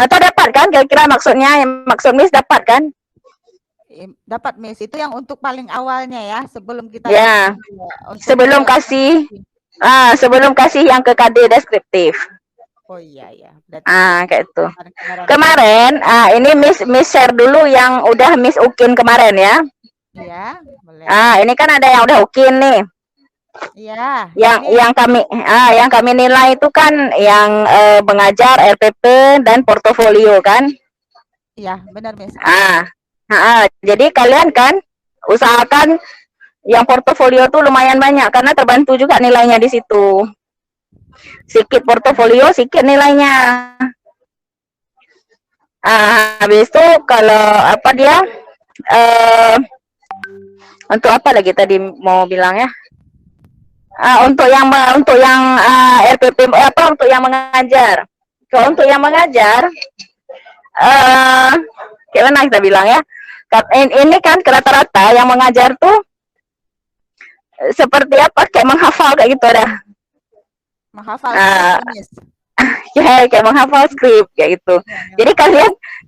Atau dapat kan kira-kira maksudnya, maksud Miss dapat kan? Dapat Miss, itu yang untuk paling awalnya ya, sebelum kita Ya, sebelum kasih sebelum kasih yang ke KD deskriptif. Oh iya ya, berarti Kayak itu. kemarin ini Miss share dulu yang udah Miss ukin kemarin ya. Iya, boleh. Ini kan ada yang udah ukin nih. Iya. Yang kami nilai itu kan yang mengajar, RPP dan portofolio kan? Iya, benar Miss. Jadi kalian kan usahakan yang portofolio tuh lumayan banyak karena terbantu juga nilainya di situ. Sikit portofolio, sikit nilainya. Habis itu kalau apa dia untuk apa lagi tadi mau bilang ya? Untuk yang RPP untuk yang mengajar. Kalau untuk yang mengajar gimana kita bilang ya? Ini kan rata-rata yang mengajar tuh seperti apa? Kayak menghafal kayak gitu dah. Menghafal kayak menghafal skrip kayak gitu. Jadi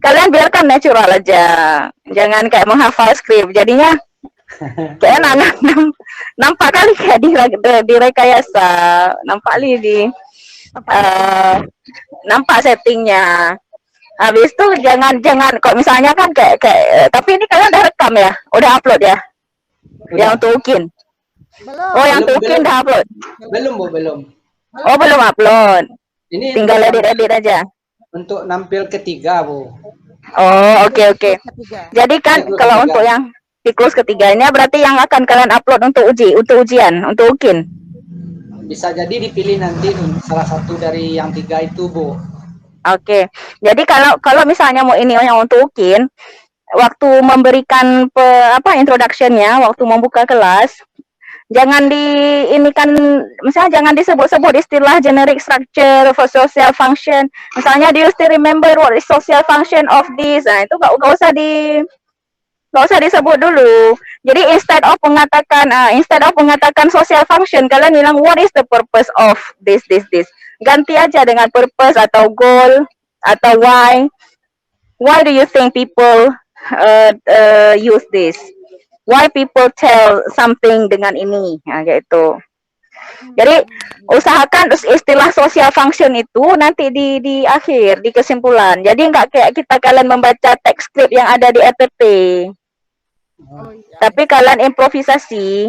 kalian biarkan natural aja. Jangan kayak menghafal skrip. Jadinya kayak nampak kali kayak di rekayasa, nampak nampak settingnya. Habis itu jangan kok misalnya kan kayak tapi ini kalian udah rekam ya, udah upload ya, yang untuk ukin. Yang untuk ukin udah upload. Belum. Oh belum upload. Ini tinggal edit aja. Untuk nampil ketiga Bu. Oh oke. Jadi kan kalau untuk yang siklus ketiganya berarti yang akan kalian upload untuk ujian, untuk ukin. Bisa jadi dipilih nanti salah satu dari yang 3 itu Bu. Oke. Jadi kalau misalnya mau ini yang untuk ukin, waktu memberikan introduction-nya, waktu membuka kelas, jangan misalnya jangan disebut-sebut istilah generic structure for social function. Misalnya, do you still remember what is social function of this? Itu nggak usah disebut dulu. Jadi instead of mengatakan social function, kalian bilang what is the purpose of this. Ganti aja dengan purpose atau goal atau why. Why do you think people use this? Why people tell something dengan ini, kayak itu. Jadi usahakan istilah social function itu nanti di akhir, di kesimpulan. Jadi nggak kayak kalian membaca teks skrip yang ada di RPP. Tapi kalian improvisasi.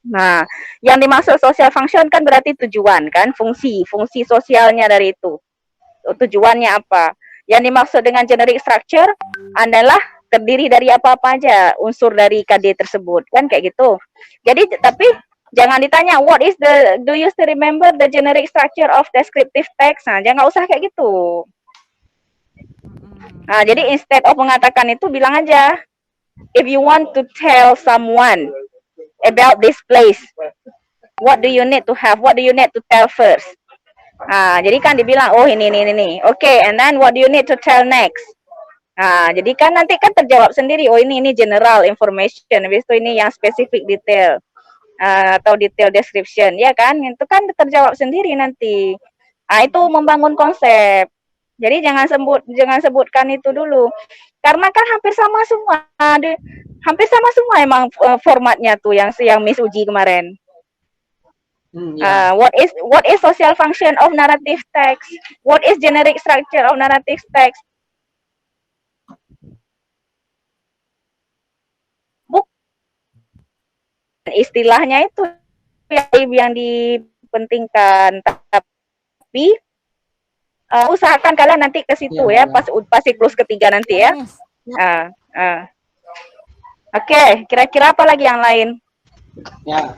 Nah, yang dimaksud social function kan berarti tujuan kan, fungsi sosialnya dari itu. Tujuannya apa? Yang dimaksud dengan generic structure adalah terdiri dari apa-apa aja unsur dari KD tersebut, kan kayak gitu. Jadi tapi jangan ditanya do you still remember the generic structure of descriptive text. Jangan usah kayak gitu. Jadi instead of mengatakan itu, bilang aja, if you want to tell someone about this place, what do you need to have? What do you need to tell first? Jadi kan dibilang, ini. Okay, and then what do you need to tell next? Jadi kan nanti kan terjawab sendiri, ini general information, habis itu ini yang spesifik detail atau detail description, ya kan? Itu kan terjawab sendiri nanti. Itu membangun konsep. Jadi jangan sebutkan itu dulu. Karena kan hampir sama semua emang formatnya tuh yang Miss uji kemarin. What is social function of narrative text? What is generic structure of narrative text? Istilahnya itu yang dipentingkan, tapi usahakan kalian nanti ke situ ya, pas siklus ketiga nanti ya. Oke, kira-kira apa lagi yang lain? Ya,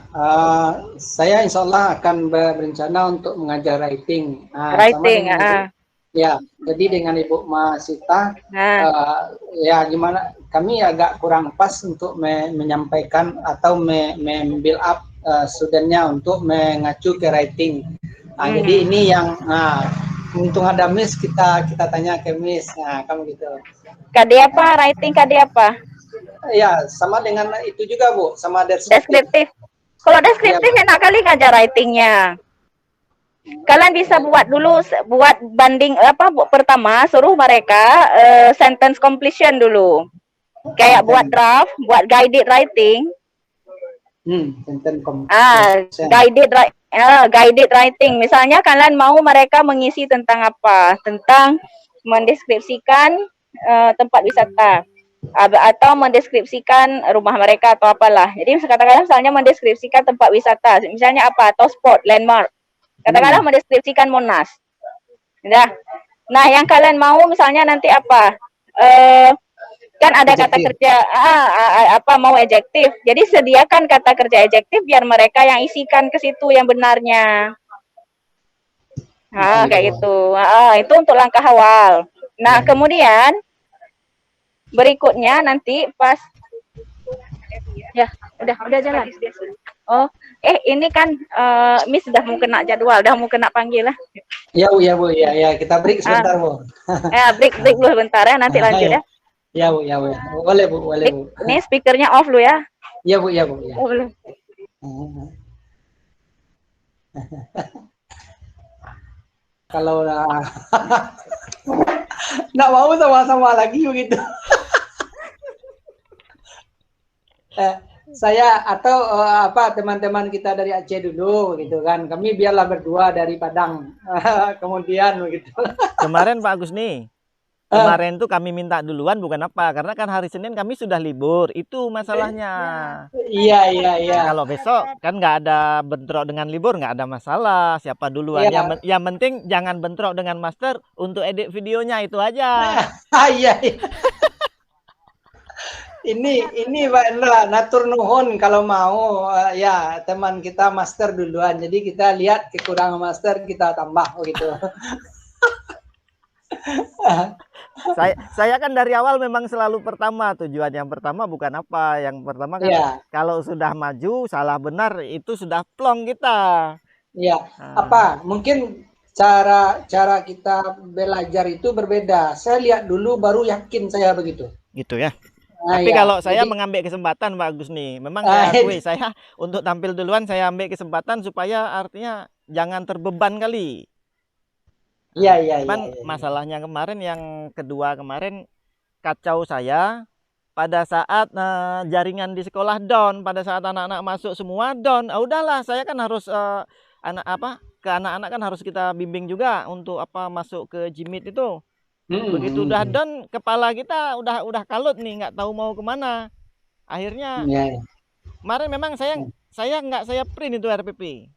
saya insya Allah akan berencana untuk mengajar writing. Ya, jadi dengan Ibu Masita, ya gimana? Kami agak kurang pas untuk menyampaikan atau build up studentnya untuk mengacu ke writing. Jadi ini yang, untung ada Miss, kita tanya ke Miss, kamu gitu. KD apa? Writing KD apa? Ya, sama dengan itu juga Bu, sama deskriptif. Kalau deskriptif enak kali ngajar writingnya. kalian bisa buat dulu, buat banding pertama suruh mereka sentence completion dulu. Kayak buat draft, buat guided writing. Sentence completion. Guided writing. Misalnya kalian mau mereka mengisi tentang apa? Tentang mendeskripsikan tempat wisata. Atau mendeskripsikan rumah mereka atau apalah. Jadi katakanlah misalnya mendeskripsikan tempat wisata, misalnya apa, atau spot, landmark. Katakanlah mendeskripsikan Monas. Nah, yang kalian mau misalnya nanti apa? Kan ada kata kerja mau adjektif. Jadi sediakan kata kerja adjektif biar mereka yang isikan ke situ yang benarnya. Kayak gitu. Itu untuk langkah awal. Nah, kemudian berikutnya nanti pas udah jalan. Ini kan Miss sudah mau kena jadwal, udah mau kena panggil lah. Ya Bu, ya kita break sebentar Bu. Break dulu bentar ya, nanti lanjut ya. Ya Bu. Boleh Bu. Ini speakernya off lu ya. Ya Bu. Ya. Boleh. Kalau nggak mau sama-sama lagi begitu. Saya atau teman-teman kita dari Aceh dulu gitu kan, kami biarlah berdua dari Padang. Kemudian begitu. Kemarin Pak Agus nih, kemarin tuh kami minta duluan bukan apa, karena kan hari Senin kami sudah libur, itu masalahnya. Iya. Kalau besok kan nggak ada bentrok dengan libur, nggak ada masalah siapa duluan. Yang penting jangan bentrok dengan master untuk edit videonya, itu aja. Iya. Ini Pak Indra, natur nuhun kalau mau ya teman kita master duluan. Jadi kita lihat kekurangan master, kita tambah gitu. Saya kan dari awal memang selalu pertama, tujuan yang pertama bukan apa. Yang pertama kan kalau sudah maju salah benar itu sudah plong kita. Iya. Mungkin cara kita belajar itu berbeda. Saya lihat dulu baru yakin saya begitu. Gitu ya. Tapi kalau saya mengambil kesempatan Pak Agus nih, memang saya untuk tampil duluan saya ambil kesempatan supaya artinya jangan terbeban kali. Iya. Masalahnya kemarin yang kedua kemarin kacau saya pada saat jaringan di sekolah down, pada saat anak-anak masuk semua down. Udahlah, saya kan harus ke anak-anak kan harus kita bimbing juga untuk masuk ke Jimit itu. Begitu udah down, kepala kita udah kalut nih, nggak tahu mau kemana. Akhirnya kemarin memang saya print itu RPP.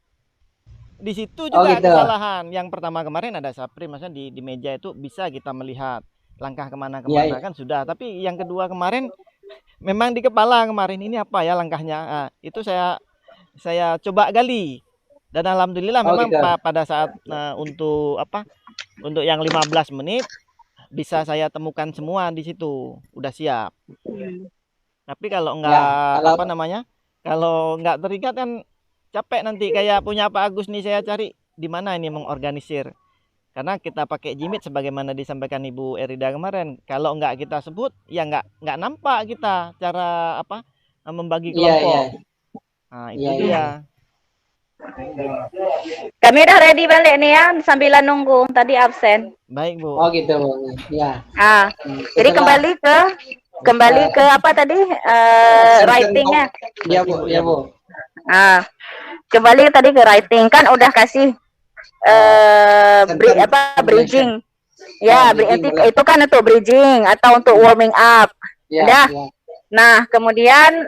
Di situ juga kesalahan. Yang pertama kemarin ada saya print, maksudnya di meja itu bisa kita melihat langkah kemana kan sudah. Tapi yang kedua kemarin memang di kepala kemarin ini apa ya langkahnya. Itu saya coba gali. Dan alhamdulillah memang pada saat untuk yang 15 menit bisa saya temukan semua di situ, udah siap. Tapi kalau kalau nggak terikat kan capek nanti, kayak punya Pak Agus nih, saya cari di mana ini mengorganisir. Karena kita pakai Jimit sebagaimana disampaikan Ibu Erida kemarin. Kalau nggak kita sebut, ya nggak nampak kita cara membagi kelompok. Nah itu dia. Kami udah ready balik nih ya, sambilan nunggu, tadi absen. Baik Bu. Oh gitu Bu. Ya. Jadi kembali ke apa tadi writingnya. Iya Bu. Kembali tadi ke writing, kan udah kasih bridging. Itu kan untuk bridging atau untuk warming up. Nah, kemudian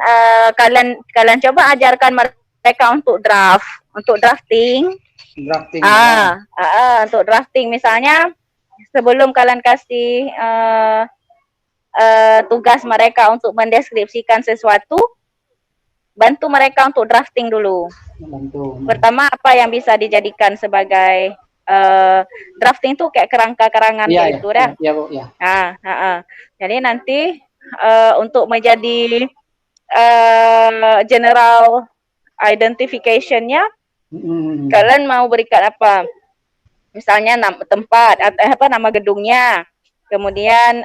kalian coba ajarkan mereka untuk drafting. Untuk drafting misalnya sebelum kalian kasih tugas mereka untuk mendeskripsikan sesuatu, bantu mereka untuk drafting dulu. Pertama apa yang bisa dijadikan sebagai drafting tuh kayak kerangka-karangan gitu dah. Jadi nanti untuk menjadi general identification-nya, kalian mau berikan apa? Misalnya tempat atau nama gedungnya, kemudian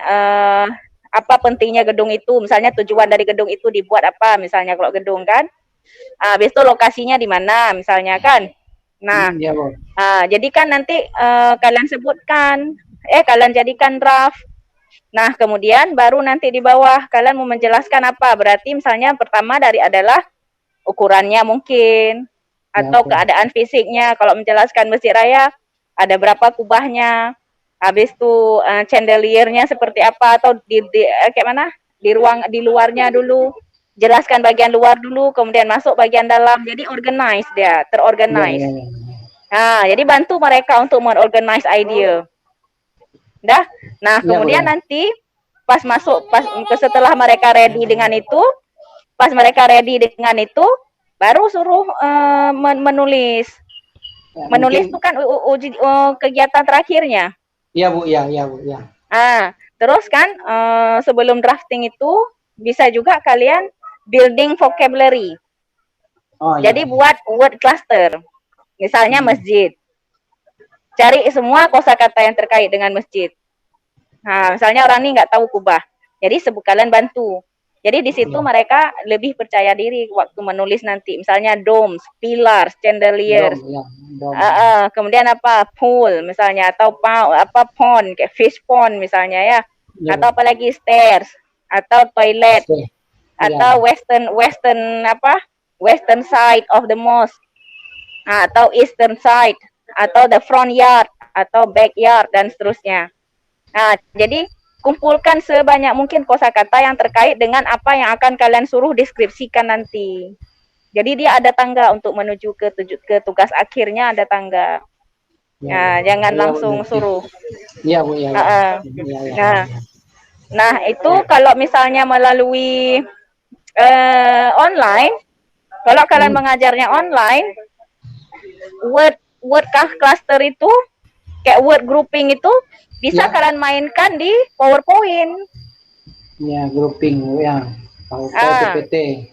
apa pentingnya gedung itu, misalnya tujuan dari gedung itu dibuat apa, misalnya kalau gedung kan, habis itu lokasinya di mana, misalnya kan. Nah, Ya, Bu. jadi kan nanti kalian sebutkan, kalian jadikan draft. Nah, kemudian baru nanti di bawah kalian mau menjelaskan apa. Berarti misalnya pertama adalah ukurannya mungkin, atau keadaan fisiknya. Kalau menjelaskan Masjid Raya, ada berapa kubahnya, habis itu chandeliernya seperti apa, atau kayak mana, di luarnya dulu, jelaskan bagian luar dulu, kemudian masuk bagian dalam. Jadi organize dia, terorganize. Jadi bantu mereka untuk mengorganize idea. Dah. Nah, kemudian nanti pas setelah mereka ready dengan itu, baru suruh menulis. Menulis itu kan uji kegiatan terakhirnya. Iya, Bu, ya, Bu, ya. Terus kan sebelum drafting itu bisa juga kalian building vocabulary. Jadi buat word cluster. Misalnya masjid. Cari semua kosakata yang terkait dengan masjid. Misalnya orang ini nggak tahu kubah. Jadi kalian bantu. Jadi di situ mereka lebih percaya diri waktu menulis nanti. Misalnya domes, pillars, chandeliers. Kemudian apa? Pool misalnya, atau pond, kayak fish pond misalnya ya. Atau apalagi stairs, atau toilet, atau western side of the mosque. Atau eastern side, atau the front yard, atau backyard, dan seterusnya. Jadi kumpulkan sebanyak mungkin kosakata yang terkait dengan apa yang akan kalian suruh deskripsikan nanti. Jadi dia ada tangga untuk menuju ke tugas akhirnya, ada tangga. Jangan langsung suruh. Iya, Bu, ya. Nah, itu kalau misalnya melalui online, kalau kalian mengajarnya online, word cluster itu, kayak word grouping itu, bisa kalian mainkan di PowerPoint. Ya, grouping ya. PPT.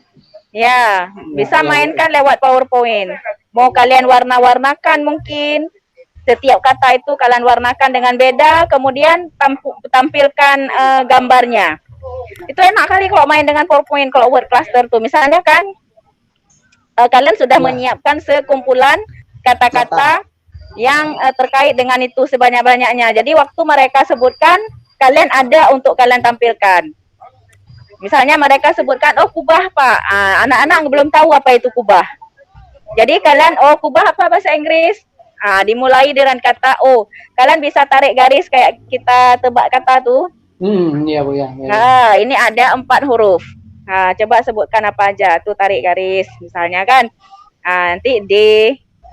Ya, bisa mainkan lewat PowerPoint. Mau kalian warna-warnakan mungkin. Setiap kata itu kalian warnakan dengan beda, kemudian tampilkan gambarnya. Itu enak kali kalau main dengan PowerPoint, kalau word cluster tuh. Misalnya kan, kalian sudah menyiapkan sekumpulan kata-kata yang terkait dengan itu sebanyak-banyaknya. Jadi waktu mereka sebutkan, kalian ada untuk kalian tampilkan. Misalnya mereka sebutkan, kubah Pak. Anak-anak belum tahu apa itu kubah. Jadi kalian, kubah apa bahasa Inggris? Dimulai dengan kata, kalian bisa tarik garis kayak kita tebak kata tuh. Iya, Bu, ya. Ini ada 4 huruf. Coba sebutkan apa aja. Tuh tarik garis. Misalnya kan, nanti D,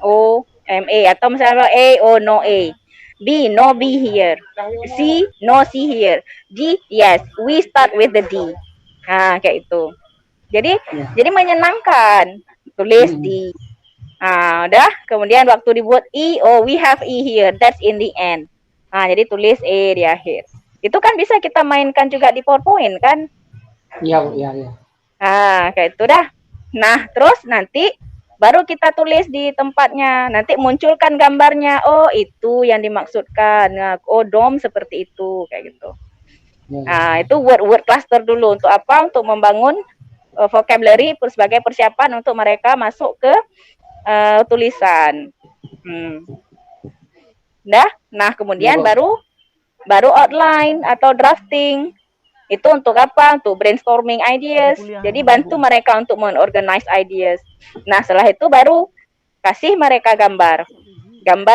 O, M-A, atau misalnya A, O, no A. B, no B here. C, no C here. D, yes. We start with the D. Kayak itu. Jadi menyenangkan. Tulis D. Udah. Kemudian waktu dibuat E, we have E here. That's in the end. Jadi tulis E di akhir. Itu kan bisa kita mainkan juga di PowerPoint kan? Iya, Bu, ya. Kayak itu dah. Nah, terus nanti baru kita tulis di tempatnya. Nanti munculkan gambarnya. Itu yang dimaksudkan. Dom seperti itu, kayak gitu. Itu word cluster dulu. Untuk apa? Untuk membangun vocabulary sebagai persiapan untuk mereka masuk ke tulisan. Nah, kemudian baru outline atau drafting. Itu untuk apa? Untuk brainstorming ideas. Jadi bantu mereka untuk mengorganize ideas. Nah, setelah itu baru kasih mereka gambar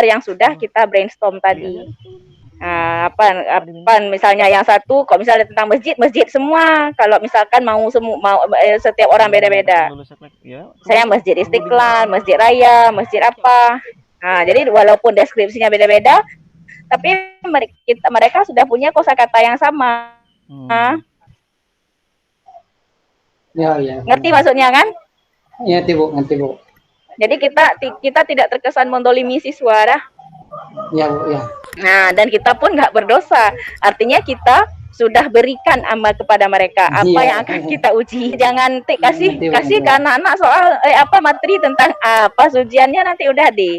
yang sudah kita brainstorm tadi. Apa misalnya yang satu, kalau misalnya tentang masjid semua. Kalau misalkan mau setiap orang beda-beda. Saya Masjid Istiqlal, Masjid Raya, masjid apa. Jadi walaupun deskripsinya beda-beda, tapi mereka sudah punya kosakata yang sama. Ya. Ngerti maksudnya kan? Ngerti, Bu. Jadi kita tidak terkesan mendolimi siswa dah. Ya, Bu, ya. Nah, dan kita pun nggak berdosa. Artinya kita sudah berikan amal kepada mereka apa yang akan kita uji. Jangan kasih ke anak-anak soal materi tentang apa ujiannya nanti udah deh.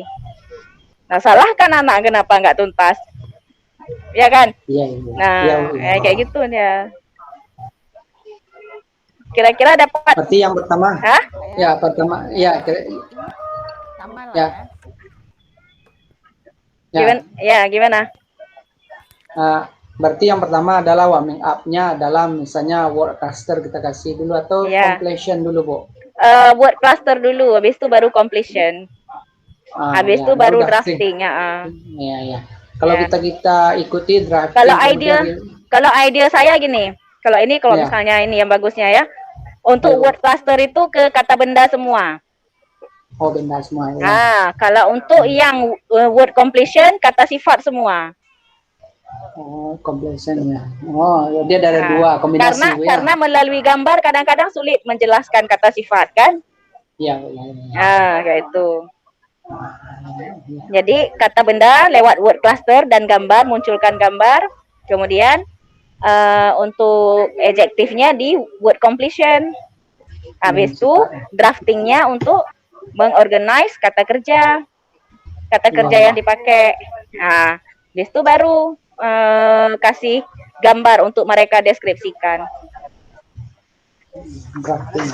Nah, salahkan anak kenapa nggak tuntas. Ya kan? Iya. Nah, kayak gitu ya. Kira-kira dapat. Berarti yang pertama. Ya, Pertama. Ya. Sama lah Ya. Gimana? Ya, gimana? Berarti yang pertama adalah warming up-nya adalah misalnya word cluster kita kasih dulu atau completion dulu, Bu? Word cluster dulu, habis itu baru completion. Habis itu baru drafting. Ya. Kalau kita ikuti drafting, kalau ide saya gini, kalau misalnya ini yang bagusnya ya, untuk word cluster itu ke kata benda semua. Oh, benda semua. Ya. Kalau untuk yang word completion kata sifat semua. Oh, completion ya. Oh, dia ada dua kombinasi. Karena melalui gambar kadang-kadang sulit menjelaskan kata sifat kan? Iya. Kayak itu. Jadi kata benda lewat word cluster dan gambar, munculkan gambar. Kemudian untuk adjektifnya di word completion. Habis itu draftingnya untuk mengorganize kata kerja yang dipakai. Habis itu baru kasih gambar untuk mereka deskripsikan. Drafting.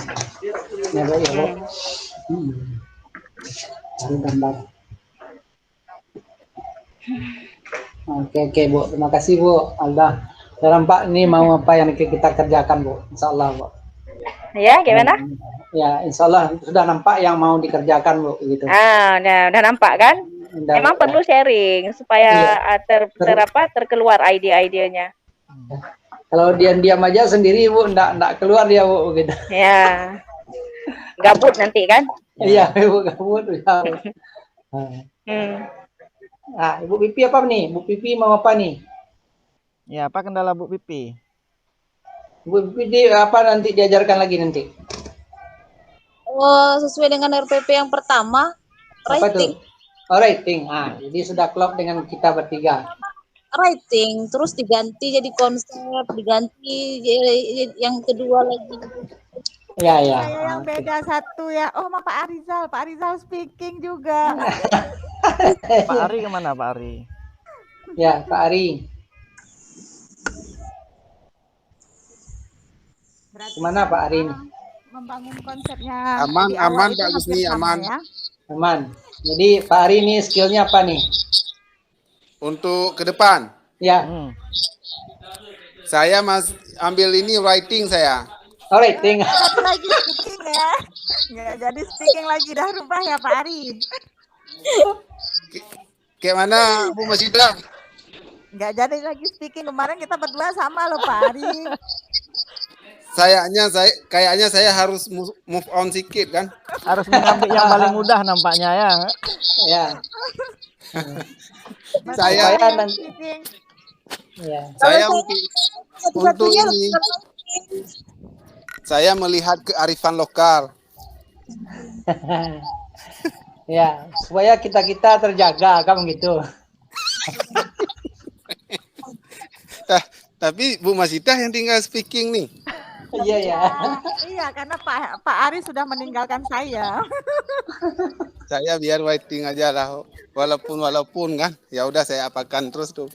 Gambar. Oke, Bu. Terima kasih, Bu Alda. Saya nampak ini mau apa yang kita kerjakan, Bu. Insya Allah, Bu. Ya, gimana? Ya, insya Allah sudah nampak yang mau dikerjakan, Bu. Gitu. Udah nampak kan? Memang perlu sharing supaya terkeluar ide-idenya. Kalau diam-diam aja sendiri, Bu, enggak keluar dia, Bu, gitu. Ya. Gabut nanti kan? Iya, Bu, gabut. Ibu Pipi apa nih? Bu Pipi mau apa nih? Ya, apa kendala Bu Pipi? Bu Pipi apa nanti diajarkan lagi nanti? Sesuai dengan RPP yang pertama, writing. Writing. Jadi sudah klop dengan kita bertiga. Writing, terus diganti jadi konsep, diganti yang kedua lagi. Ya. Saya yang beda satu ya. Oh, sama Pak Arizal speaking juga. Pak Ari kemana, Pak Ari? Ya, Pak Ari. Kemana Pak Ari ini? Membangun konsepnya. Aman Pak Gusni, aman. Ya. Aman. Jadi Pak Ari ini skillnya apa nih? Untuk ke depan? Ya. Saya ambil ini writing saya. Writing. Jadi lagi speaking ya. Nggak jadi speaking lagi, dah rubah ya Pak Ari. Kayak mana Bu Masida? Nggak jadi lagi speaking, kemarin kita berdua sama loh Pak Ari. Kayaknya saya harus move on sedikit kan? Harus mengambil yang paling mudah nampaknya ya. Ya. Saya nanti. Ya. Saya untuk ini. Saya melihat kearifan lokal. Ya, supaya kita terjaga kan gitu. Tapi Bu Masita yang tinggal speaking nih. Iya. Iya, karena Pak Ari sudah meninggalkan saya. Saya biar writing aja lah, walaupun kan. Ya udah saya apakan terus tuh.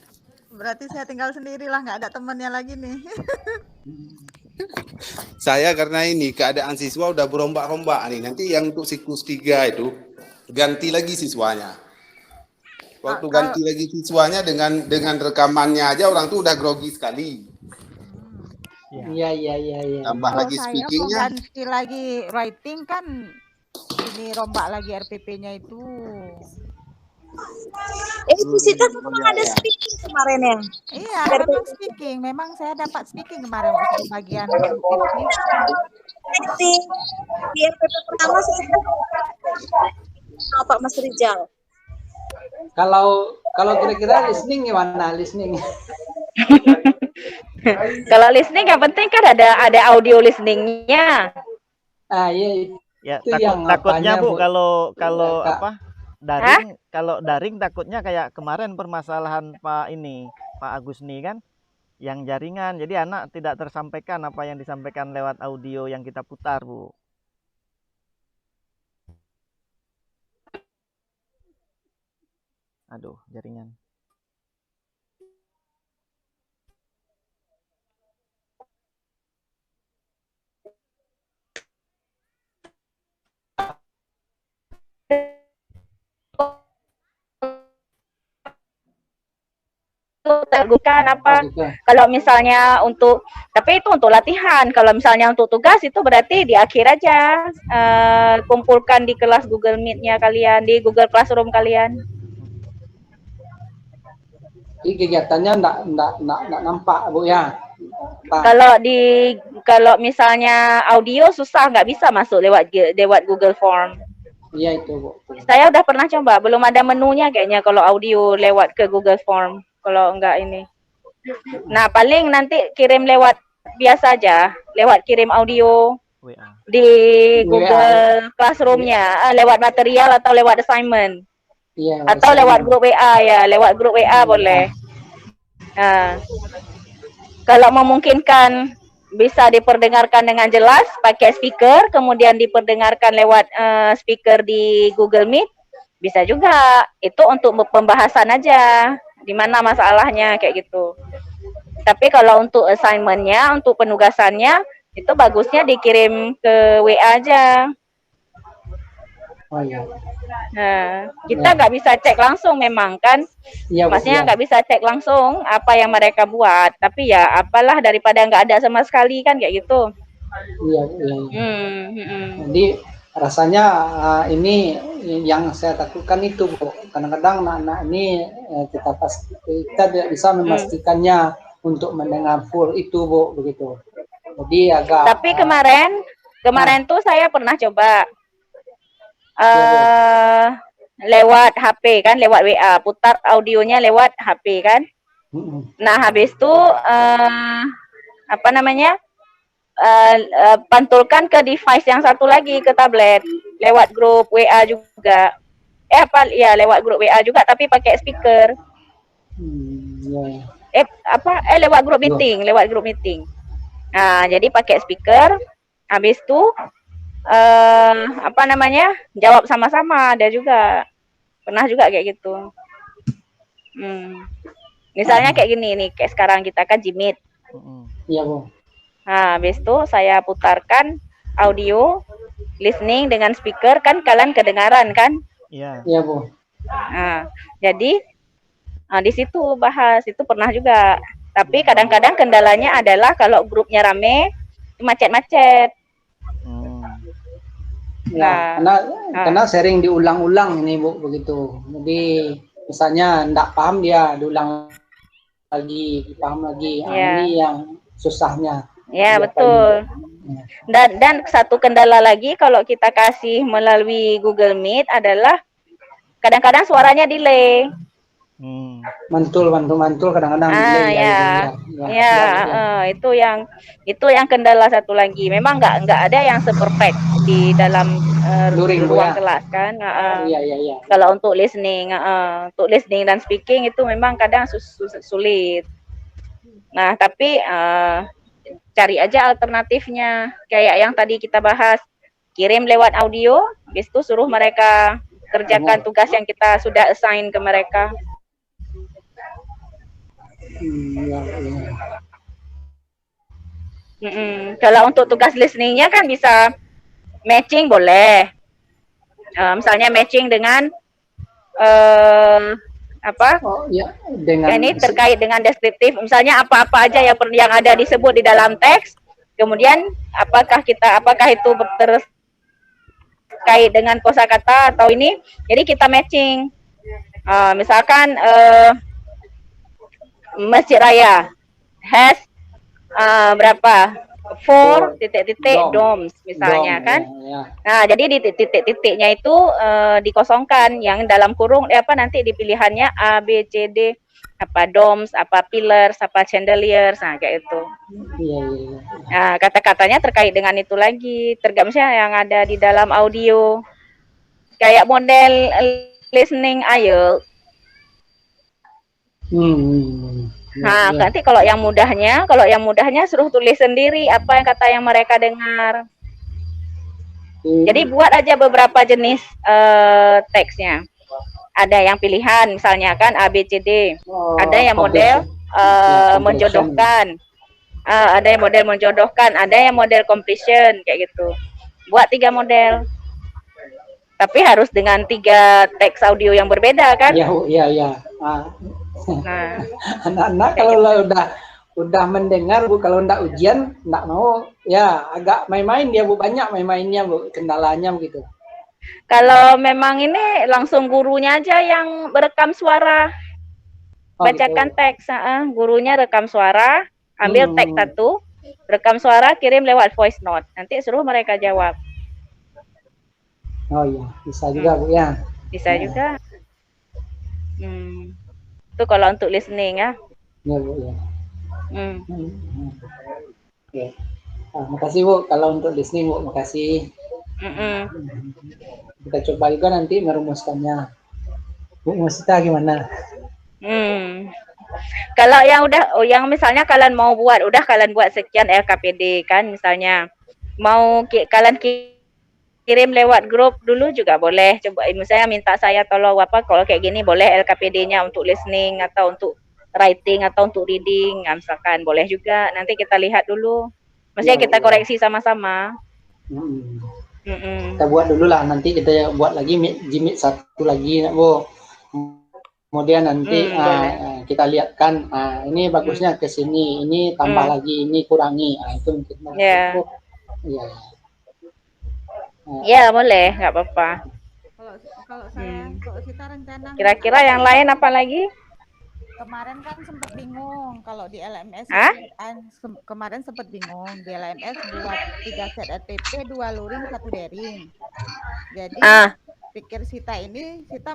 Berarti saya tinggal sendirilah, nggak ada temannya lagi nih. Saya karena ini keadaan siswa udah berombak-ombak nih. Nanti yang untuk siklus 3 itu ganti lagi siswanya. Waktu ganti lagi siswanya dengan rekamannya aja orang tuh udah grogi sekali. Iya. Tambah lagi speakingnya. Ganti lagi writing kan ini rombak lagi RPP-nya itu. Itu sih kan memang ada speaking kemarin ya. Iya, memang speaking. Memang saya dapat speaking kemarin waktu bagian RPP. Di RPP pertama saya sama Pak Mas Rizal. Kalau kira-kira listening gimana listening? Kalau listening yang penting kan ada audio listeningnya. Iya. Ya, takutnya Bu kalau apa? Daring, kalau daring takutnya kayak kemarin permasalahan Pak Agusni kan, yang jaringan. Jadi anak tidak tersampaikan apa yang disampaikan lewat audio yang kita putar, Bu. Aduh, jaringan. bukan apa. Kalau misalnya untuk, tapi itu untuk latihan. Kalau misalnya untuk tugas itu berarti di akhir aja, kumpulkan di kelas Google Meet-nya kalian, di Google Classroom kalian. Jadi kegiatannya enggak nampak Bu ya. Kalau misalnya audio susah, nggak bisa masuk lewat Google Form. Iya itu Bu. Saya udah pernah coba, belum ada menunya kayaknya kalau audio lewat ke Google Form. Kalau enggak ini. Nah, paling nanti kirim lewat biasa aja, lewat kirim audio WA. di Google Classroom-nya, lewat material atau lewat assignment. Iya. Atau lewat grup WA ya, lewat grup WA boleh. Nah, kalau memungkinkan bisa diperdengarkan dengan jelas pakai speaker, kemudian diperdengarkan lewat speaker di Google Meet, bisa juga. Itu untuk pembahasan aja, di mana masalahnya kayak gitu. Tapi kalau untuk assignment-nya, untuk penugasannya, itu bagusnya dikirim ke WA aja. Oh iya. Nah, kita nggak bisa cek langsung memang kan, maksudnya nggak bisa cek langsung apa yang mereka buat, tapi ya apalah daripada nggak ada sama sekali kan kayak gitu. Iya. Jadi rasanya ini yang saya takutkan itu Bu. Kadang-kadang anak-anak ini kita tidak bisa memastikannya untuk mendengar full itu Bu, begitu. Jadi agak. Tapi kemarin tuh saya pernah coba. Lewat HP kan, lewat WA, putar audionya lewat HP kan. Nah, habis itu pantulkan ke device yang satu lagi, ke tablet, lewat grup WA juga. Lewat grup WA juga tapi pakai speaker. Lewat grup meeting, Nah, jadi pakai speaker, habis itu jawab sama-sama. Ada juga, pernah juga kayak gitu. Misalnya kayak gini nih, kayak sekarang kita kan Jimit. Iya Bu. Nah, habis itu saya putarkan audio listening dengan speaker, kan kalian kedengaran kan? Iya. Iya Bu. Nah, jadi di situ bahas, itu pernah juga. Tapi kadang-kadang kendalanya adalah kalau grupnya rame, macet-macet. Ya, karena sering diulang-ulang ini Bu, begitu. Jadi misalnya enggak paham dia, diulang lagi, dipaham lagi. Ini yang susahnya. Ya, betul. Dan satu kendala lagi kalau kita kasih melalui Google Meet adalah kadang-kadang suaranya delay. Mantul kadang-kadang delay. Itu yang kendala satu lagi. Memang nggak ada yang seperfect di dalam ruang kelas kan. Iya. Kalau untuk listening dan speaking itu memang kadang sulit. Nah, tapi cari aja alternatifnya. Kayak yang tadi kita bahas, kirim lewat audio, habis itu suruh mereka kerjakan tugas yang kita sudah assign ke mereka. Kalau untuk tugas listeningnya kan bisa matching boleh. Misalnya matching dengan ini terkait dengan deskriptif. Misalnya apa-apa aja yang ada disebut di dalam teks. Kemudian apakah itu terkait dengan kosakata atau ini. Jadi kita matching. Misalkan Masjid Raya has berapa 4 domes misalnya kan. Nah, jadi di titik-titiknya itu dikosongkan, yang dalam kurung nanti di pilihannya A, B, C, D, domes, pillars, chandeliers, kayak itu. Nah, kata-katanya terkait dengan itu lagi, misalnya yang ada di dalam audio. Kayak model listening IELTS. Nah, nanti kalau yang mudahnya suruh tulis sendiri apa yang kata yang mereka dengar. Jadi buat aja beberapa jenis teksnya. Ada yang pilihan misalnya kan A, B, C, D. Ada yang model menjodohkan. Ada yang model menjodohkan, ada yang model completion kayak gitu. Buat 3 model. Tapi harus dengan 3 teks audio yang berbeda kan? Iya. Nah, Anak-anak kalau udah mendengar Bu, kalau enggak ujian enggak mau, ya agak main-main dia Bu, banyak main-mainnya Bu, kendalanya begitu. kalau memang ini langsung gurunya aja yang berekam suara, Oh, bacakan gitu. teks, gurunya rekam suara, ambil teks satu, rekam suara, kirim lewat voice note, nanti suruh mereka jawab. Oh iya, bisa juga Bu ya. Bisa juga. Itu kalau untuk listening ya. Iya Bu ya. Hmm. Oke. Makasih Bu, kalau untuk listening Bu, makasih. Kita coba juga nanti merumuskannya. Bu Musita gimana? Kalau yang yang misalnya kalian mau buat, kalian buat sekian LKPD kan misalnya. Mau kalian kirim lewat grup dulu juga boleh. Coba misalnya minta saya tolong kalau kayak gini boleh LKPD-nya untuk listening atau untuk writing atau untuk reading, misalkan boleh juga. Nanti kita lihat dulu. Maksudnya kita koreksi sama-sama. Kita buat dulu lah, nanti kita buat lagi Jimit satu lagi Bu. Kemudian nanti kita lihatkan, ini bagusnya ke sini, ini tambah lagi, ini kurangi, itu mungkin cukup. Ya boleh, nggak apa-apa. Kalau kita rencana kira-kira yang lain apa lagi? Kemarin kan sempat bingung kalau di LMS kemarin sempat bingung di LMS buat 3 set RPP, 2 luring, 1 daring. Jadi pikir Sita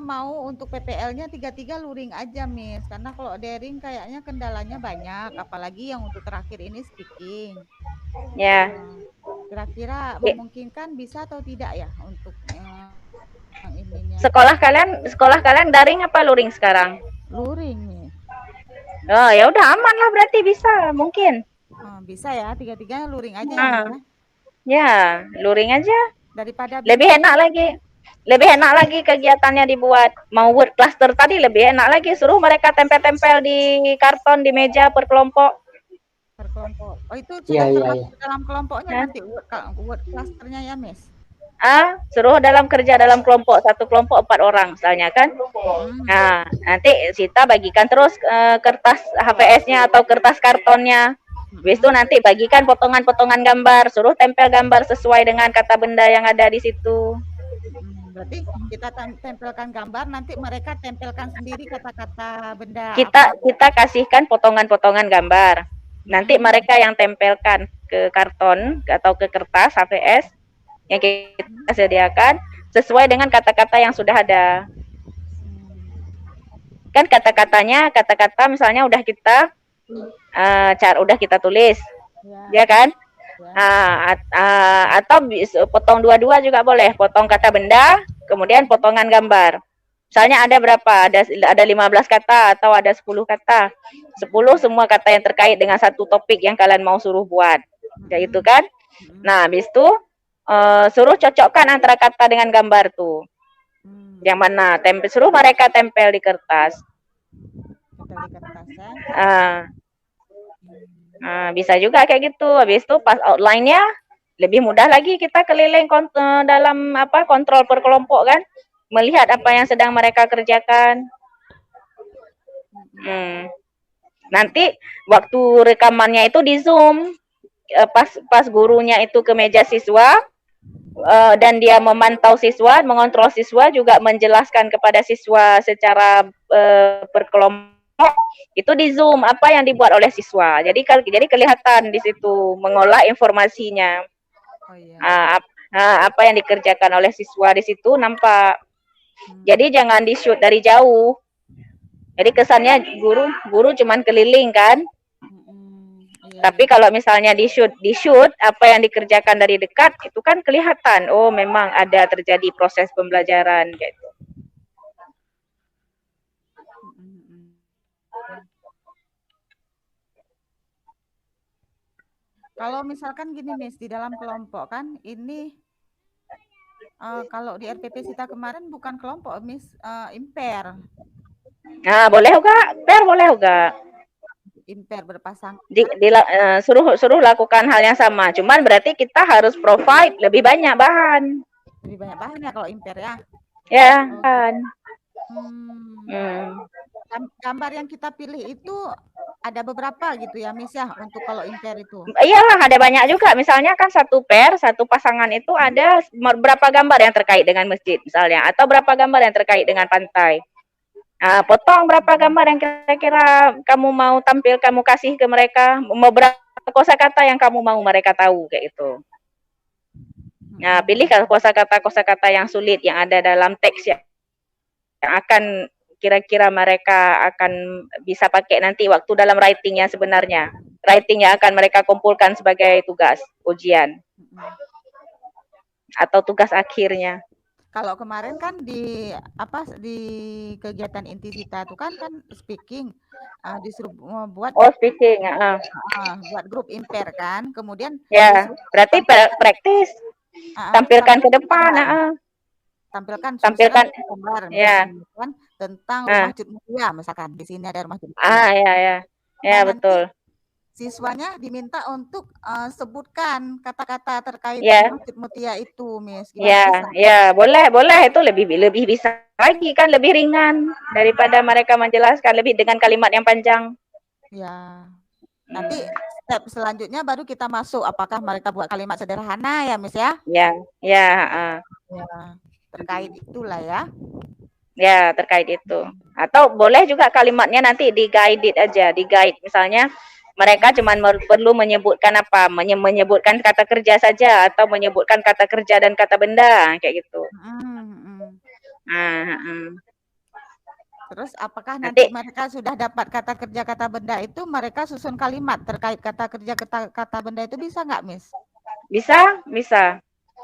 mau untuk PPL-nya 3 luring aja Miss, karena kalau daring kayaknya kendalanya banyak, apalagi yang untuk terakhir ini speaking. Ya. Kira-kira memungkinkan bisa atau tidak ya untuk yang ininya? Sekolah kalian daring apa luring sekarang? Luring nih. Oh ya udah aman lah, berarti bisa, mungkin. Bisa ya, 3-3 luring aja ya, luring aja. Daripada lebih enak lagi kegiatannya dibuat. Mau word cluster tadi lebih enak lagi, suruh mereka tempel-tempel di karton di meja per kelompok. Oh itu sudah dalam kelompoknya nanti word clusternya ya Miss? Suruh kerja dalam kelompok, satu kelompok 4 orang misalnya kan. Nah, nanti Sita bagikan terus kertas HVS-nya atau kertas kartonnya. Habis itu nanti bagikan potongan-potongan gambar, suruh tempel gambar sesuai dengan kata benda yang ada di situ. Berarti kita tempelkan gambar, nanti mereka tempelkan sendiri kata-kata benda. Kita kasihkan potongan-potongan gambar. Nanti mereka yang tempelkan ke karton atau ke kertas HVS yang kita sediakan sesuai dengan kata-kata yang sudah ada. Kan kata-kata misalnya udah kita udah kita tulis, ya kan? Atau potong dua-dua juga boleh, potong kata benda, kemudian potongan gambar. Misalnya ada berapa? Ada 15 kata atau ada 10 kata. 10 semua kata yang terkait dengan satu topik yang kalian mau suruh buat. Kayak gitu kan? Nah, habis itu suruh cocokkan antara kata dengan gambar tuh. Yang mana? Suruh mereka tempel di kertas. Bisa juga kayak gitu. Habis itu pas outline-nya lebih mudah lagi, kita keliling dalam kontrol per kelompok kan, melihat apa yang sedang mereka kerjakan. Nanti waktu rekamannya itu di Zoom, pas gurunya itu ke meja siswa dan dia memantau siswa, mengontrol siswa, juga menjelaskan kepada siswa secara berkelompok, itu di Zoom apa yang dibuat oleh siswa. Jadi kelihatan di situ mengolah informasinya. Apa yang dikerjakan oleh siswa di situ nampak. Jadi jangan di-shoot dari jauh. Jadi kesannya guru cuman keliling kan. Tapi kalau misalnya di-shoot apa yang dikerjakan dari dekat, itu kan kelihatan, oh memang ada terjadi proses pembelajaran gitu. Kalau misalkan gini Miss, di dalam kelompok kan ini kalau di RPP Sita kemarin bukan kelompok Miss, imper. Boleh juga, per boleh juga. Imper berpasang. Suruh lakukan hal yang sama. Cuman berarti kita harus provide lebih banyak bahan. Lebih banyak bahan ya kalau imper ya? Ya, kan. gambar yang kita pilih itu ada beberapa gitu ya, Miss ya, untuk kalau imper itu? Iyalah, ada banyak juga. Misalnya kan satu satu pasangan itu ada berapa gambar yang terkait dengan masjid misalnya, atau berapa gambar yang terkait dengan pantai. Nah, potong berapa gambar yang kira-kira kamu mau tampil, kamu kasih ke mereka, beberapa kosakata yang kamu mau mereka tahu kayak gitu. Nah, pilih kosakata yang sulit yang ada dalam teks yang akan kira-kira mereka akan bisa pakai nanti waktu dalam writingnya sebenarnya. Writingnya akan mereka kumpulkan sebagai tugas ujian atau tugas akhirnya. Kalau kemarin kan di kegiatan inti kita itu kan speaking, disuruh buat speaking, buat grup imper kan, kemudian ya berarti praktis, tampilkan ke depan, tampilkan gambar ya kan tentang rumah Masjid Mutia misalkan, di sini ada rumah Masjid Mutia. Ya betul. Siswanya diminta untuk sebutkan kata-kata terkait Masjid Mutia itu, Miss. Ya, boleh itu lebih bisa lagi kan, lebih ringan daripada mereka menjelaskan lebih dengan kalimat yang panjang. Ya. Nanti step selanjutnya baru kita masuk apakah mereka buat kalimat sederhana ya, Miss ya? Ya, terkait itulah ya. Ya, terkait itu. Atau boleh juga kalimatnya nanti di-guided aja, di-guide misalnya. Mereka cuma perlu menyebutkan menyebutkan kata kerja saja atau menyebutkan kata kerja dan kata benda kayak gitu. Terus apakah nanti mereka sudah dapat kata kerja kata benda itu, mereka susun kalimat terkait kata kerja kata benda itu bisa nggak, Miss? Bisa.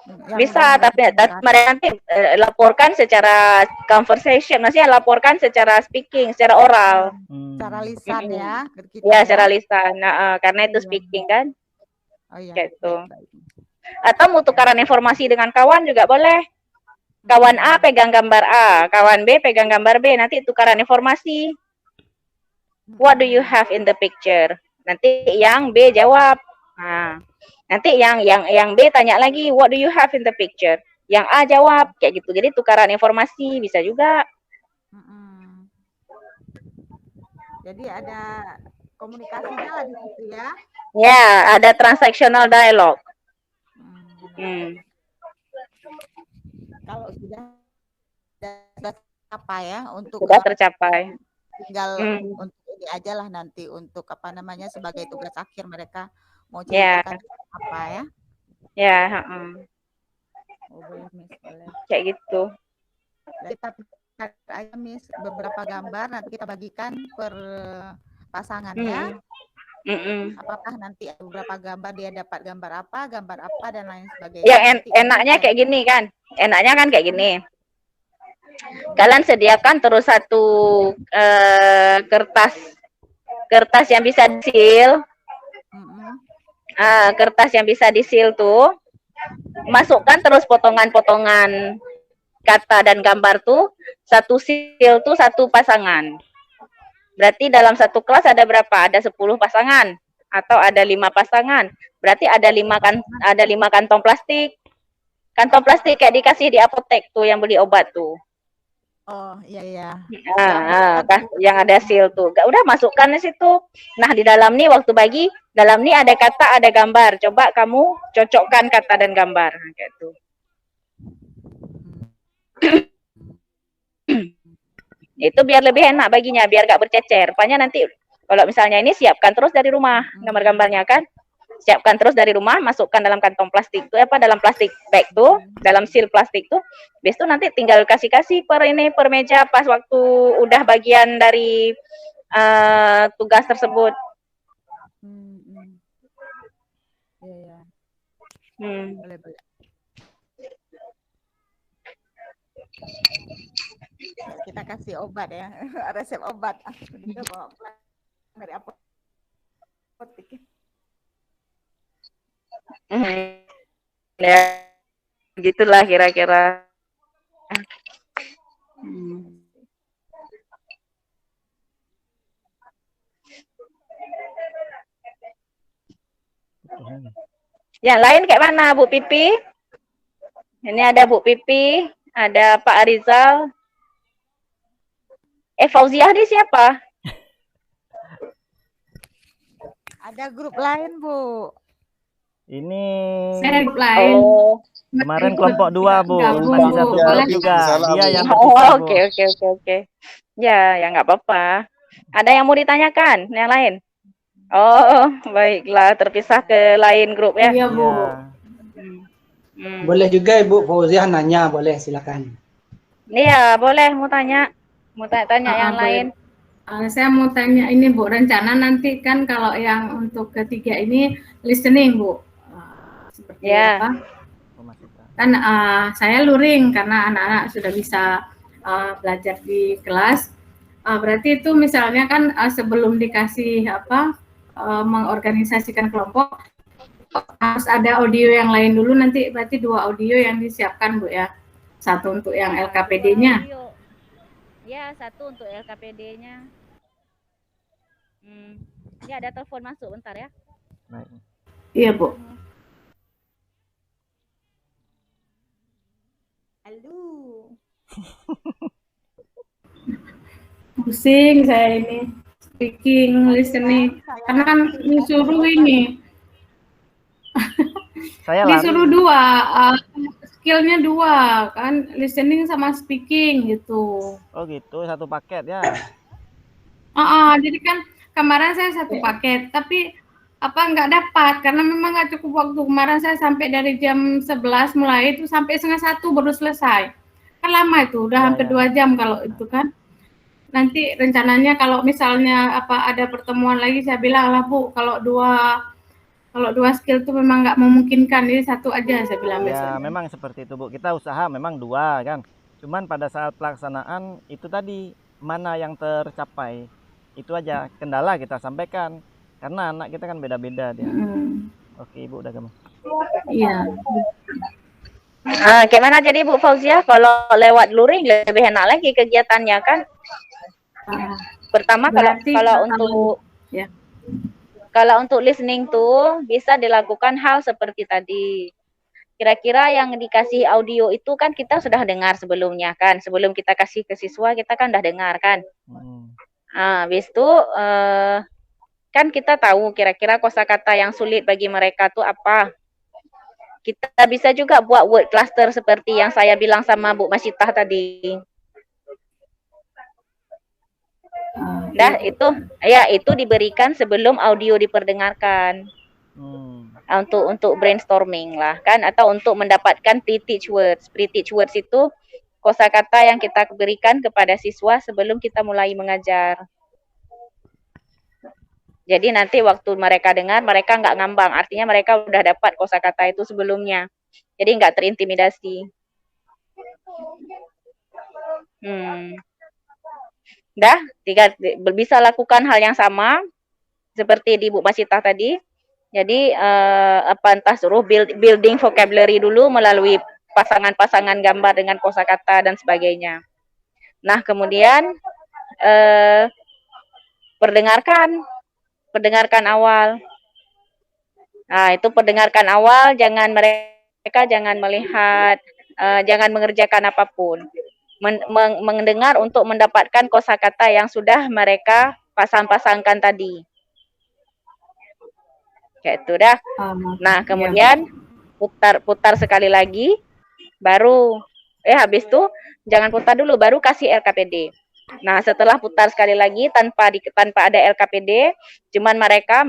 Tapi mereka nanti laporkan secara conversation, maksudnya laporkan secara speaking, secara oral. Secara lisan ya. Ya, secara lisan. Karena itu speaking kan. Oh iya. Gitu. Atau mau tukaran informasi dengan kawan juga boleh. Kawan A pegang gambar A, kawan B pegang gambar B, nanti tukaran informasi. What do you have in the picture? Nanti yang B jawab. Nanti yang B tanya lagi, what do you have in the picture? Yang A jawab, kayak gitu. Jadi tukaran informasi bisa juga. Jadi ada komunikasinya lah di situ ya. Ya, ada transactional dialogue. Kalau sudah tercapai ya, untuk sudah tercapai. Tinggal untuk ini aja lah nanti untuk sebagai tugas akhir mereka mau ceritakan apa ya. Ya, boleh, Miss, boleh. Kayak gitu. Kita aja, Miss, beberapa gambar nanti kita bagikan per pasangannya. Apakah nanti beberapa gambar dia dapat gambar apa dan lain sebagainya. Yang enaknya kayak gini kan. Enaknya kan kayak gini. Kalian sediakan terus satu kertas yang bisa disil. Kertas yang bisa disil tuh, masukkan terus potongan-potongan kata dan gambar tuh, satu sil tuh satu pasangan. Berarti dalam satu kelas ada berapa? Ada 10 pasangan atau ada 5 pasangan. Berarti ada 5 kantong plastik. Kantong plastik kayak dikasih di apotek tuh yang beli obat tuh. Oh, iya. Yang ada sil tuh. Udah masukkan di situ. Nah, di dalam nih waktu bagi, dalam nih ada kata, ada gambar. Coba kamu cocokkan kata dan gambar kayak gitu. Itu biar lebih enak baginya, biar gak bercecer. Rupanya nanti kalau misalnya ini siapkan terus dari rumah gambar-gambarnya kan. Siapkan terus dari rumah, masukkan dalam kantong plastik tuh, dalam plastik bag tuh, dalam seal plastik tuh. Habis itu nanti tinggal kasih per meja pas waktu udah bagian dari tugas tersebut. Iya. Boleh. Kita kasih obat ya, resep obat. Dari apotek. Ya, gitulah kira-kira. Yang lain kayak mana, Bu Pipi? Ini ada Bu Pipi, ada Pak Arizal. Fauziah ini siapa? Ada grup lain, Bu. Ini Saya grup lain. Oh, kemarin kelompok 2, Bu. Gabung, Masih Bu. satu grup Boleh juga. Salah, Dia Bu. yang oh, terpisah, Bu. oke. Ya, ya nggak apa-apa. Ada yang mau ditanyakan? Yang lain? Oh, baiklah, terpisah ke lain grup ya. Iya, Bu. Iya. Boleh juga Ibu Fauziah nanya, boleh silakan. Iya, boleh mau tanya yang boleh. lain. Saya mau tanya ini Bu, rencana nanti kan kalau yang untuk ketiga ini listening Bu, seperti Ya. apa? Kan saya luring karena anak-anak sudah bisa belajar di kelas. Berarti itu misalnya kan sebelum dikasih mengorganisasikan kelompok harus ada audio yang lain dulu, nanti berarti 2 audio yang disiapkan Bu ya. Satu untuk yang LKPD-nya. Ya, satu untuk LKPD-nya. Ya, ada telepon masuk, bentar ya. Baik. Iya Bu. Halo. Pusing saya ini speaking, listening, karena kan disuruh ini. Saya lari. Disuruh 2, skillnya 2 kan, listening sama speaking gitu. Oh gitu, satu paket ya. Jadi kan kemarin saya satu paket, tapi nggak dapat karena memang nggak cukup waktu. Kemarin saya sampai dari jam 11 mulai itu sampai 12:30 baru selesai. Kan lama itu, udah hampir 2 jam kalau itu kan. Nanti rencananya kalau misalnya ada pertemuan lagi, saya bilang lah Bu, kalau dua skill itu memang nggak memungkinkan, jadi satu aja saya bilang Ya, besoknya. memang seperti itu Bu. Kita usaha memang 2 kan. Cuman pada saat pelaksanaan itu tadi mana yang tercapai. Itu aja kendala kita sampaikan. Karena anak kita kan beda-beda dia. Oke, Ibu udah gampang. Iya. Gimana jadi Bu Fauziah kalau lewat luring lebih enak lagi kegiatannya kan? Pertama kalau untuk listening tuh bisa dilakukan hal seperti tadi. Kira-kira yang dikasih audio itu kan kita sudah dengar sebelumnya kan, sebelum kita kasih ke siswa kita kan udah dengar kan. Habis itu kan kita tahu kira-kira kosakata yang sulit bagi mereka tuh apa. Kita bisa juga buat word cluster seperti yang saya bilang sama Bu Masitah tadi. Nah, itu diberikan sebelum audio diperdengarkan. Untuk brainstorming lah kan, atau untuk mendapatkan pre-teach words. Pre-teach words itu kosakata yang kita berikan kepada siswa sebelum kita mulai mengajar. Jadi nanti waktu mereka dengar, mereka nggak ngambang. Artinya mereka udah dapat kosakata itu sebelumnya. Jadi nggak terintimidasi. Bisa lakukan hal yang sama seperti di Bu Masitah tadi. Jadi entah suruh building vocabulary dulu melalui pasangan-pasangan gambar dengan kosakata dan sebagainya. Nah, kemudian perdengarkan awal. Nah, itu perdengarkan awal, mereka jangan melihat, jangan mengerjakan apapun. Mendengar untuk mendapatkan kosakata yang sudah mereka pasang-pasangkan tadi. Kayak itu dah. Nah, kemudian putar sekali lagi, baru habis itu jangan putar dulu, baru kasih LKPD. Nah, setelah putar sekali lagi tanpa ada LKPD, cuman mereka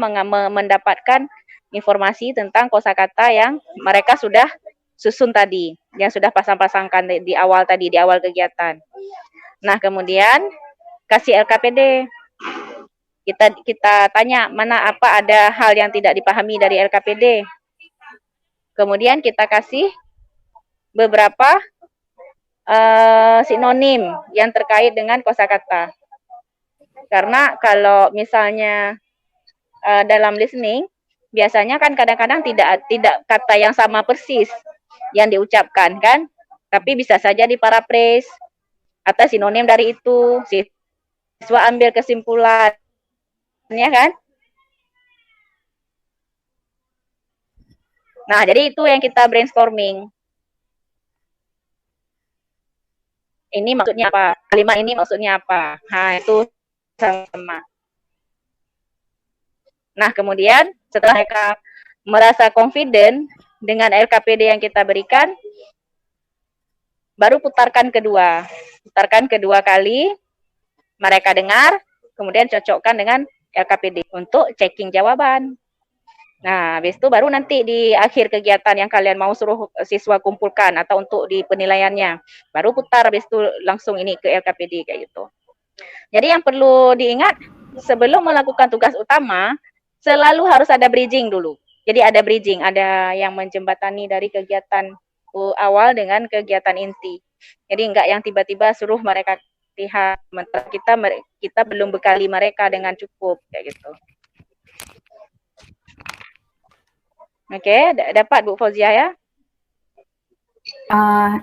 mendapatkan informasi tentang kosakata yang mereka sudah susun tadi, yang sudah pasang-pasangkan di awal tadi, di awal kegiatan. Nah, kemudian kasih LKPD. Kita tanya apa ada hal yang tidak dipahami dari LKPD. Kemudian kita kasih beberapa sinonim yang terkait dengan kosakata. Karena kalau misalnya dalam listening biasanya kan kadang-kadang tidak kata yang sama persis yang diucapkan kan, tapi bisa saja diparaphrase atau sinonim dari itu. Siswa ambil kesimpulannya kan. Nah, jadi itu yang kita brainstorming. ini maksudnya apa, kalimat ini maksudnya apa. Nah, itu sama. Nah, kemudian setelah mereka merasa confident dengan LKPD yang kita berikan, baru putarkan kedua kali, mereka dengar, kemudian cocokkan dengan LKPD untuk checking jawaban. Nah, habis itu baru nanti di akhir kegiatan yang kalian mau suruh siswa kumpulkan atau untuk di penilaiannya, baru putar habis itu langsung ini ke LKPD kayak gitu. Jadi yang perlu diingat, sebelum melakukan tugas utama, selalu harus ada bridging dulu. Jadi ada bridging, ada yang menjembatani dari kegiatan awal dengan kegiatan inti. Jadi enggak yang tiba-tiba suruh mereka lihat, sementara kita belum bekali mereka dengan cukup kayak gitu. Oke, dapat Bu Fauzia ya?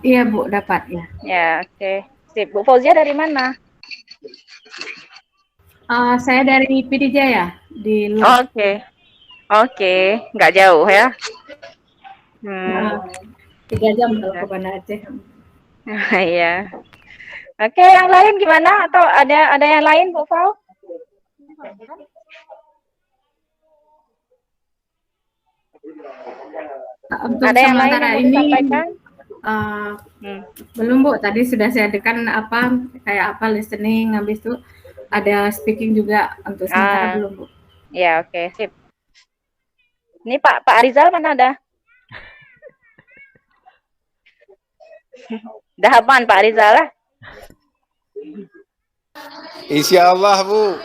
Iya Bu, dapat ya. Ya, oke. Sip. Bu Fauzia dari mana? Saya dari PD Jaya di luar. Oke, nggak jauh ya? 3 jam kalau ke Banda Aceh. Iya. Oke, yang lain gimana? Atau ada yang lain Bu Fau? Untuk ada yang lain sementara yang ini disampaikan? Belum Bu, tadi sudah saya adakan kayak listening, habis itu ada speaking juga, untuk sementara belum Bu. Ya, oke, sip. Ini Pak Arizal mana ada? Dah aman Pak Arizal lah? Insya Allah Bu.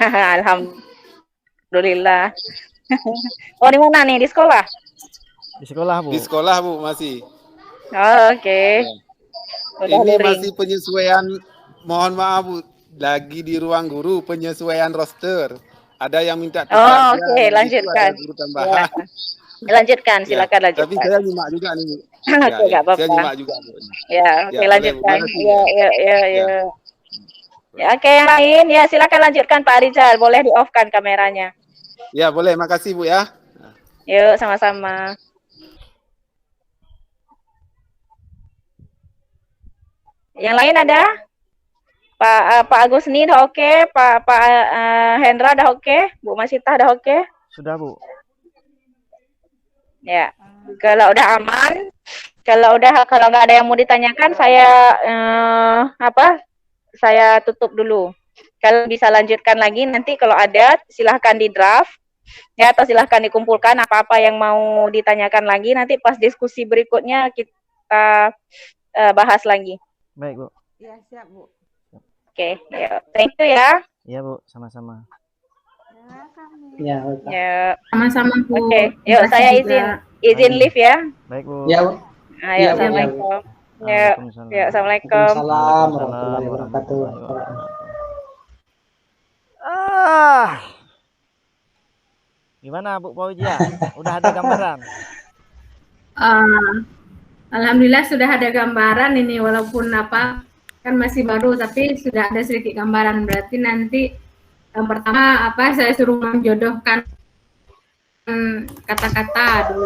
Alhamdulillah. Oh, di mana nih? Di sekolah? Di sekolah Bu. Di sekolah Bu masih. Oh, oke. Ini masih penyesuaian, mohon maaf Bu, lagi di ruang guru penyesuaian roster. Ada yang minta tugas. Oke, lanjutkan. Ada guru tambahan. Ya. Lanjutkan, silakan lanjutkan. Tapi saya nyimak juga nih Bu. Oke, nggak apa-apa. Saya nyimak juga Bu. Ya, oke, lanjutkan. Ya. Ya, oke, yang lain ya silakan lanjutkan Pak Arizal. Boleh di-off-kan kameranya. Ya, boleh. Makasih Bu ya. Yuk, sama-sama. Yang lain ada? Pak Agusni dah oke, Pak Hendra dah oke, Bu Masita dah oke? Sudah Bu. Ya, kalau udah aman, kalau nggak ada yang mau ditanyakan, saya tutup dulu. Kalau bisa lanjutkan lagi nanti kalau ada silahkan di draft ya, atau silahkan dikumpulkan apa-apa yang mau ditanyakan lagi, nanti pas diskusi berikutnya kita bahas lagi. Baik Bu. Ya, siap Bu. Oke, thank you ya. Iya Bu, sama-sama. Ya, Sama-sama Bu. Oke, yuk saya izin live ya. Baik Bu. Ya, Ayo, assalamualaikum. Yuk, assalamualaikum. Waalaikumsalam warahmatullahi wabarakatuh. Gimana Bu Fauzia? Udah ada gambaran? Alhamdulillah sudah ada gambaran ini, walaupun kan masih baru, tapi sudah ada sedikit gambaran. Berarti nanti yang pertama saya suruh menjodohkan kata-kata dulu.